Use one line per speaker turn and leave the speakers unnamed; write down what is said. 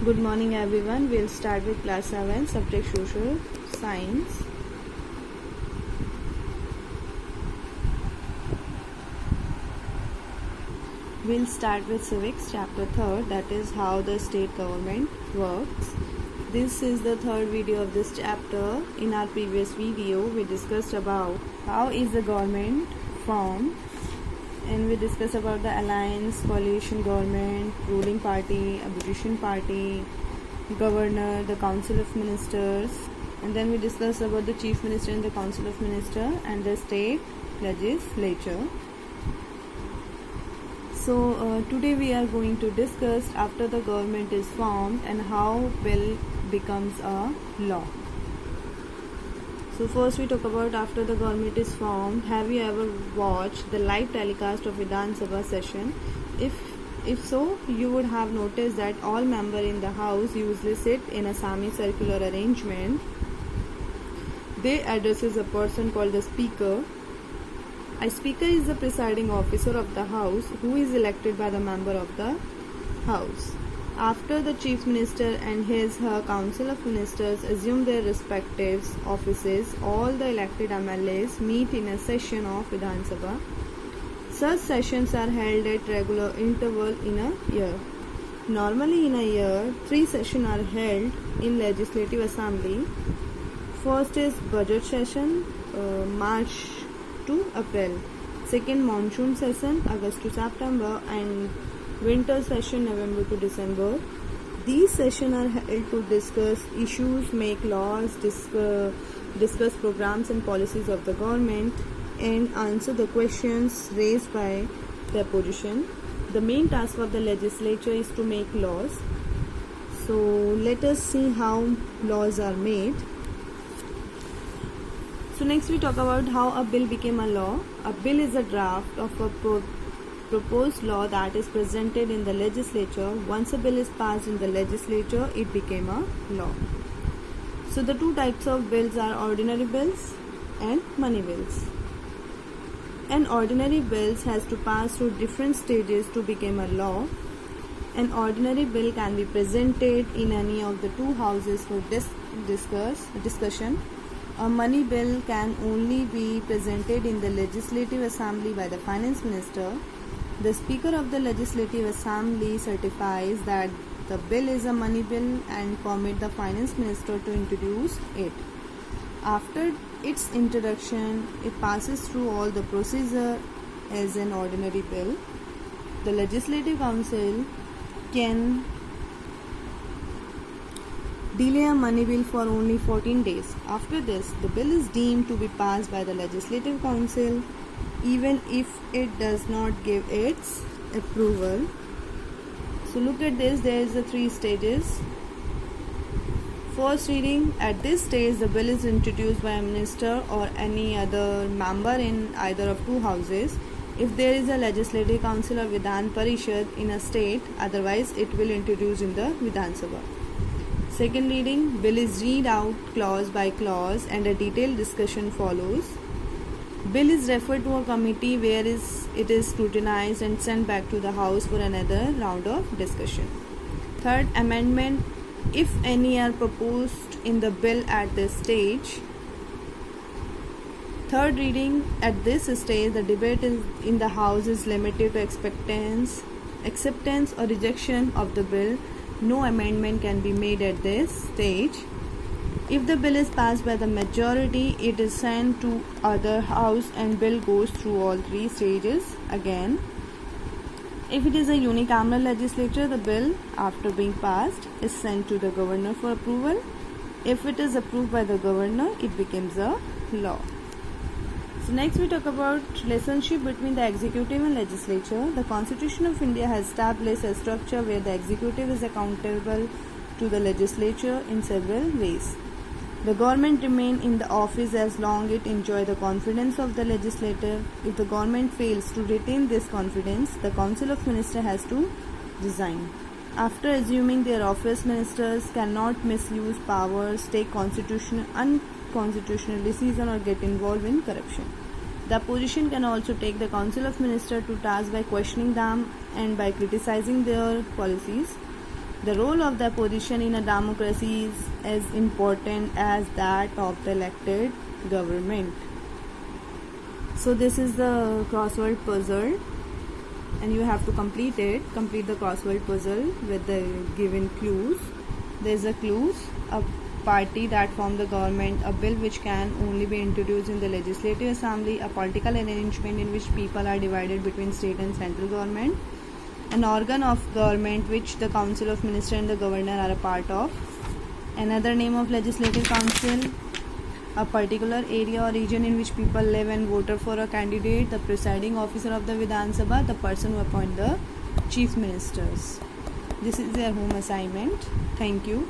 Good morning everyone. We'll start with class 7 subject social science. We'll start with civics chapter 3rd, that is how the state government works. This is the third video of this chapter. In our previous video we discussed about how is the government formed, and we discussed about the alliance, coalition government, ruling party, opposition party, governor, the council of ministers, and then we discussed about the chief minister and the council of minister and the state legislature. So today we are going to discuss after the government is formed and how bill becomes a law. So first we talk about after the government is formed. Have you ever watched the live telecast of Vidhan Sabha session? If so, you would have noticed that all members in the house usually sit in a semicircular arrangement. They addresses a person called the speaker. A speaker is the presiding officer of the house who is elected by the member of the house. After the chief minister and her council of ministers assume their respective offices, all the elected MLAs meet in a session of Vidhan Sabha. Such sessions are held at regular interval in a year. Normally in a year, 3 sessions are held in Legislative Assembly. First is budget session, March to April. Second, monsoon session, August to September, and winter session, November to December. These sessions are held to discuss issues, make laws, discuss programs and policies of the government, and answer the questions raised by the opposition. The main task of the legislature is to make laws. So let us see how laws are made. So next we talk about how a bill became a law. A bill is a draft of a proposed law that is presented in the legislature. Once a bill is passed in the legislature, it became a law. So the two types of bills are ordinary bills and money bills. An ordinary bill has to pass through different stages to become a law. An ordinary bill can be presented in any of the two houses for discussion. A money bill can only be presented in the Legislative Assembly by the Finance Minister. The Speaker of the Legislative Assembly certifies that the bill is a money bill and permit the Finance Minister to introduce it. After its introduction, it passes through all the procedure as an ordinary bill. The Legislative Council can delay a money bill for only 14 days. After this, the bill is deemed to be passed by the Legislative Council even if it does not give its approval. So look at this, there is 3 stages. First reading, at this stage the bill is introduced by a minister or any other member in either of two houses. If there is a legislative council or Vidhan Parishad in a state, otherwise it will introduce in the Vidhan Sabha. Second reading, bill is read out clause by clause and a detailed discussion follows. Bill is referred to a committee where it is scrutinized and sent back to the house for another round of discussion. Third, amendment, if any, are proposed in the bill at this stage. Third reading, at this stage the debate in the house is limited to acceptance or rejection of the bill. No amendment can be made at this stage. If the bill is passed by the majority, it is sent to other house and bill goes through all 3 stages again. If it is a unicameral legislature, the bill after being passed is sent to the governor for approval. If it is approved by the governor, it becomes a law. So next we talk about relationship between the executive and legislature. The Constitution of India has established a structure where the executive is accountable to the legislature in several ways. The government remain in the office as long as it enjoy the confidence of the legislature. If the government fails to retain this confidence, the Council of Ministers has to resign. After assuming their office, ministers cannot misuse powers, take unconstitutional decisions or get involved in corruption. The opposition can also take the Council of Ministers to task by questioning them and by criticizing their policies. The role of the opposition in a democracy is as important as that of the elected government. So this is the crossword puzzle, and you have to complete it. Complete the crossword puzzle with the given clues. There is a clues: a party that form the government, a bill which can only be introduced in the legislative assembly, a political arrangement in which people are divided between state and central government, an organ of government which the council of minister and the governor are a part of, another name of legislative council, a particular area or region in which people live and voted for a candidate, the presiding officer of the Vidhan Sabha, the person who appoint the chief ministers. This is their home assignment. Thank you.